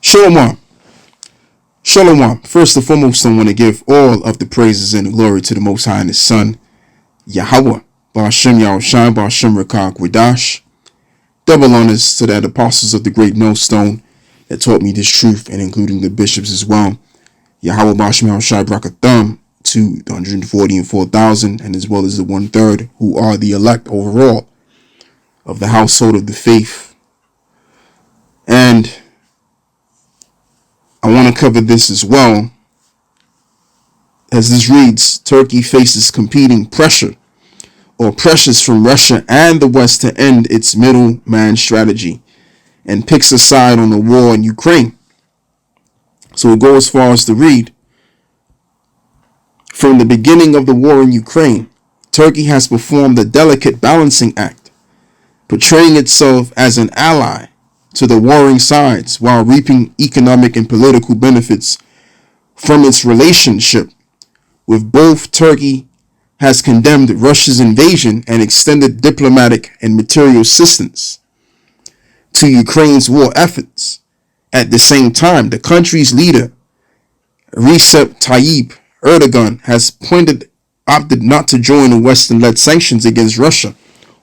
Shalom. Shalom. First and foremost, I want to give all of the praises and the glory to the Most High and His Son, Yahweh, Ba'ashem Yahushai, Ba'ashem Rakah Gwadash. Double honors to the apostles of the great millstone that taught me this truth, and including the bishops as well. Yahweh, Ba'ashem Yahushai, Brakatham, to the 140 and 4,000, and as well as the 1/3 who are the elect overall of the household of the faith. And I want to cover this as well. As this reads, Turkey faces competing pressure or pressures from Russia and the West to end its middleman strategy and picks a side on the war in Ukraine. So it goes as far as to read, from the beginning of the war in Ukraine, Turkey has performed a delicate balancing act, portraying itself as an ally to the warring sides while reaping economic and political benefits from its relationship with both. Turkey has condemned Russia's invasion and extended diplomatic and material assistance to Ukraine's war efforts. At the same time, the country's leader, Recep Tayyip Erdogan, has opted not to join the Western-led sanctions against Russia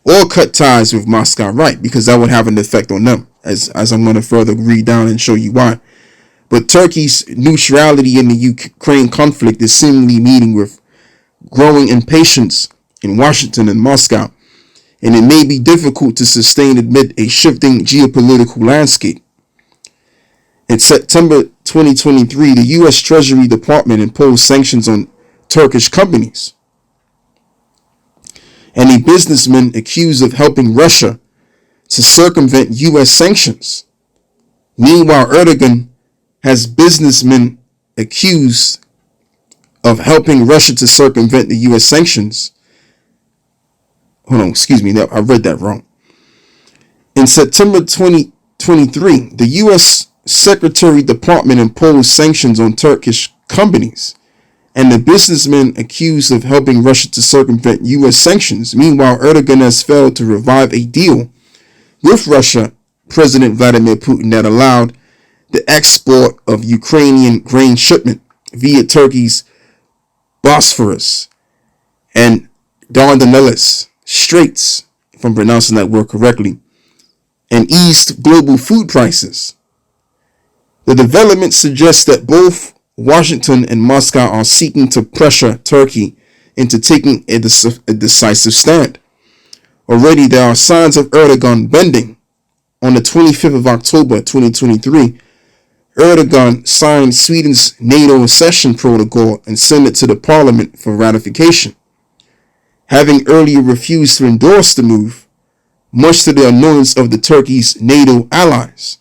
or cut ties with Moscow, right? Because that would have an effect on them, as I'm going to further read down and show you why. But Turkey's neutrality in the Ukraine conflict is seemingly meeting with growing impatience in Washington and Moscow, and it may be difficult to sustain amid a shifting geopolitical landscape. In September 2023, the U.S. Treasury Department imposed sanctions on Turkish companies and a businessman accused of helping Russia to circumvent U.S. sanctions. Meanwhile, Erdogan has businessmen accused of helping Russia to circumvent the U.S. sanctions. Hold on, excuse me, I read that wrong. In September 2023, the U.S. Secretary Department imposed sanctions on Turkish companies and the businessmen accused of helping Russia to circumvent U.S. sanctions. Meanwhile, Erdogan has failed to revive a deal with Russia President Vladimir Putin that allowed the export of Ukrainian grain shipment via Turkey's Bosphorus and Dardanelles Straits, if I'm pronouncing that word correctly, and eased global food prices. The development suggests that both Washington and Moscow are seeking to pressure Turkey into taking a decisive stand. Already there are signs of Erdogan bending. On the 25th of October 2023, Erdogan signed Sweden's NATO accession protocol and sent it to the parliament for ratification. Having earlier refused to endorse the move, much to the annoyance of the Turkey's NATO allies.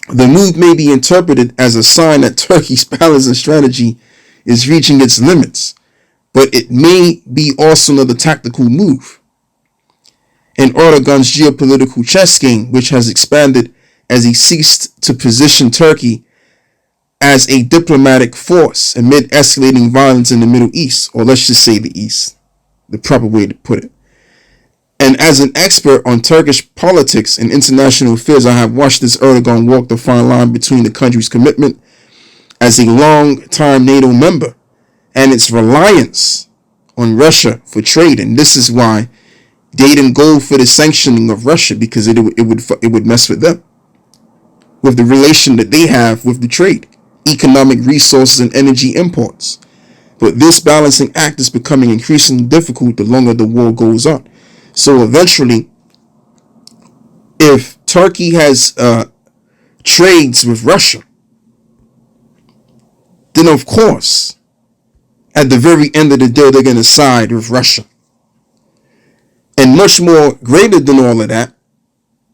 The move may be interpreted as a sign that Turkey's balancing strategy is reaching its limits, but it may be also another tactical move in Erdogan's geopolitical chess game, which has expanded as he seeks to position Turkey as a diplomatic force amid escalating violence in the Middle East, or let's just say the East, the proper way to put it. And as an expert on Turkish politics and international affairs, I have watched this Erdogan walk the fine line between the country's commitment as a long-time NATO member and its reliance on Russia for trade. And this is why they didn't go for the sanctioning of Russia, because it would mess with them, with the relation that they have with the trade, economic resources and energy imports. But this balancing act is becoming increasingly difficult the longer the war goes on. So eventually, if Turkey has trades with Russia, then of course, at the very end of the day, they're going to side with Russia. And much more greater than all of that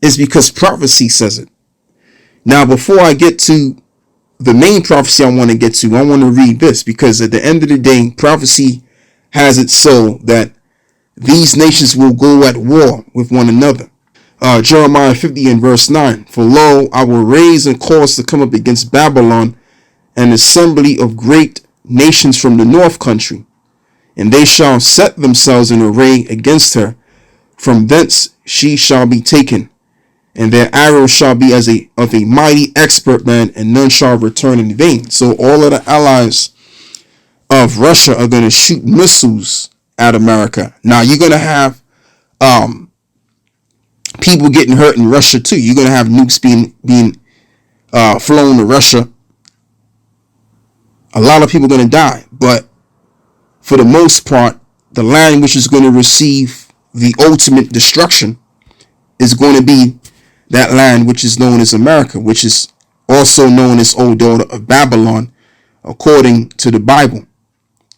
is because prophecy says it. Now, before I get to the main prophecy I want to get to, I want to read this, because at the end of the day, prophecy has it so that these nations will go at war with one another. Jeremiah 50 and verse 9. For lo, I will raise and cause to come up against Babylon an assembly of great nations from the north country, and they shall set themselves in array against her. From thence she shall be taken, and their arrows shall be as of a mighty expert man, and none shall return in vain. So all of the allies of Russia are going to shoot missiles at America. Now you're going to have people getting hurt in Russia too. You're going to have nukes being flown to Russia. A lot of people are going to die, but for the most part, the land which is going to receive the ultimate destruction is going to be that land which is known as America, which is also known as old daughter of Babylon, according to the Bible.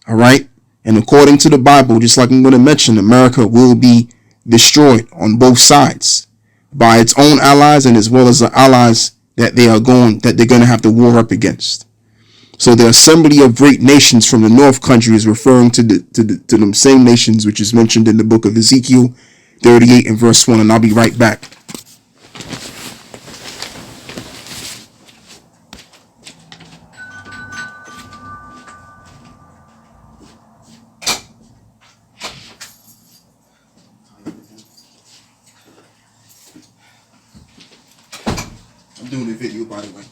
All right. And according to the Bible, just like I'm going to mention, America will be destroyed on both sides by its own allies, and as well as the allies that they're going to have to war up against. So the assembly of great nations from the north country is referring to them same nations which is mentioned in the book of Ezekiel 38 and verse 1. And I'll be right back. I'm doing a video, by the way.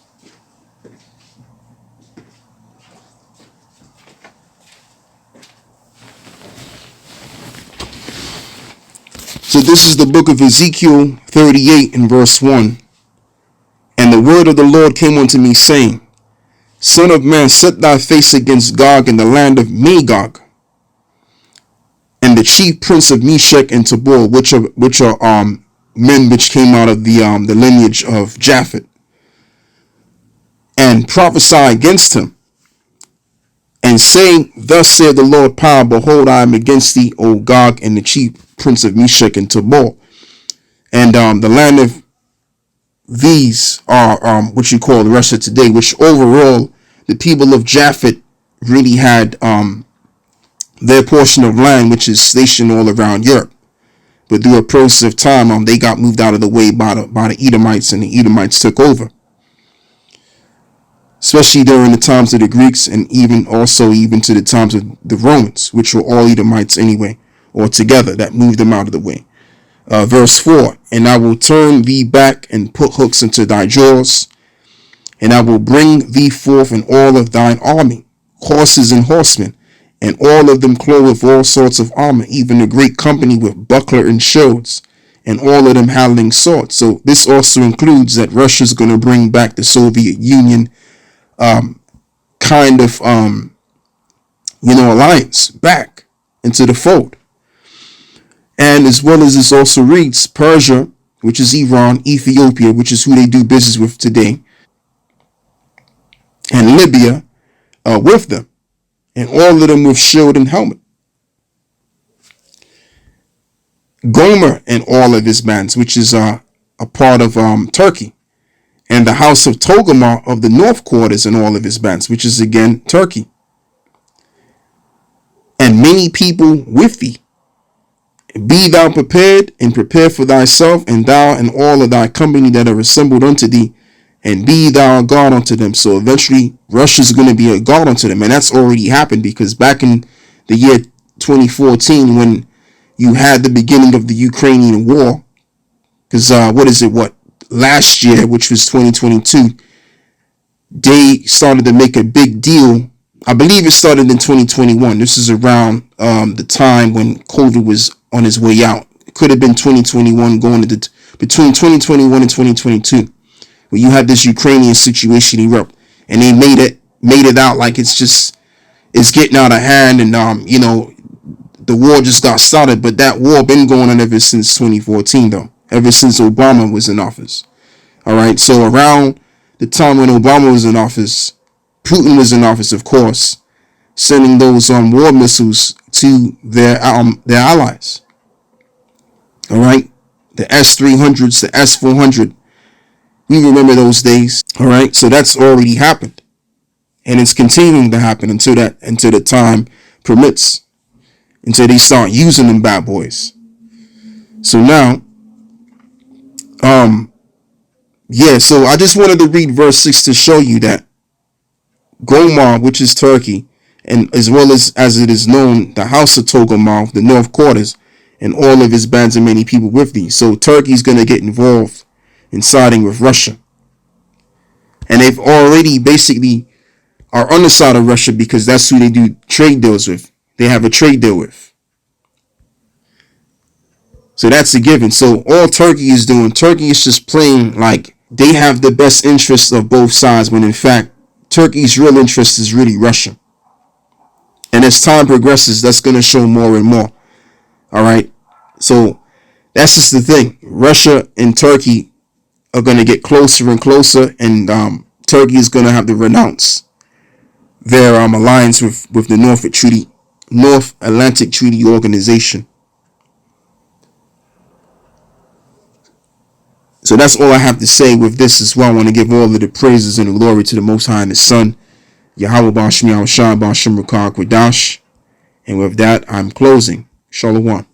So this is the book of Ezekiel 38 and verse 1. And the word of the Lord came unto me, saying, Son of man, set thy face against Gog in the land of Magog, and the chief prince of Meshech and Tabor, which are men which came out of the lineage of Japhet, and prophesy against him, and say, Thus saith the Lord power, behold, I am against thee, O Gog, and the chief prince of Meshech and Tabor. And the land of these are what you call Russia today, which overall the people of Japhet really had their portion of land, which is stationed all around Europe. But through a process of time, they got moved out of the way by the Edomites, and the Edomites took over. Especially during the times of the Greeks, and even to the times of the Romans, which were all Edomites anyway, or together, that moved them out of the way. Verse 4, And I will turn thee back and put hooks into thy jaws, and I will bring thee forth in all of thine army, horses and horsemen, and all of them clothed with all sorts of armor, even a great company with buckler and shields, and all of them handling swords. So this also includes that Russia's going to bring back the Soviet Union alliance back into the fold. And as well as this also reads, Persia, which is Iran, Ethiopia, which is who they do business with today, and Libya with them, and all of them with shield and helmet. Gomer and all of his bands, which is a part of Turkey, and the house of Togarmah of the north quarters and all of his bands, which is again Turkey. And many people with thee. Be thou prepared, and prepare for thyself, and thou and all of thy company that are assembled unto thee, and be thou a guard unto them. So eventually Russia's going to be a guard unto them, and that's already happened, because back in the year 2014, when you had the beginning of the Ukrainian war, because last year, which was 2022, they started to make a big deal. I believe it started in 2021. This is around the time when COVID was on his way out. It could have been 2021 going into between 2021 and 2022, where you had this Ukrainian situation erupt, and they made it out like it's getting out of hand, and the war just got started. But that war been going on ever since 2014, though, ever since Obama was in office. All right, so around the time when Obama was in office, Putin was in office, of course, sending those war missiles to their allies. All right, the S-300s, the S-400. We remember those days. All right, so that's already happened, and it's continuing to happen until the time permits, until they start using them bad boys. So now, so I just wanted to read verse 6 to show you that Gomer, which is Turkey, and as well as it is known, the house of Togarmah, the north quarters, and all of his bands and many people with thee. So Turkey's going to get involved and siding with Russia. And they've already basically are on the side of Russia because that's who they do trade deals with. They have a trade deal with. So that's a given. So all Turkey is doing, Turkey is just playing like they have the best interests of both sides, when in fact, Turkey's real interest is really Russia. And as time progresses, that's going to show more and more. All right. So that's just the thing. Russia and Turkey are going to get closer and closer, and Turkey is going to have to renounce their alliance with the North Atlantic Treaty Organization. So that's all I have to say with this as well. I want to give all of the praises and the glory to the Most High and His Son, Yahweh Bashim Yahushua Bashim Rakah Kwadash. And with that, I'm closing. Shalom.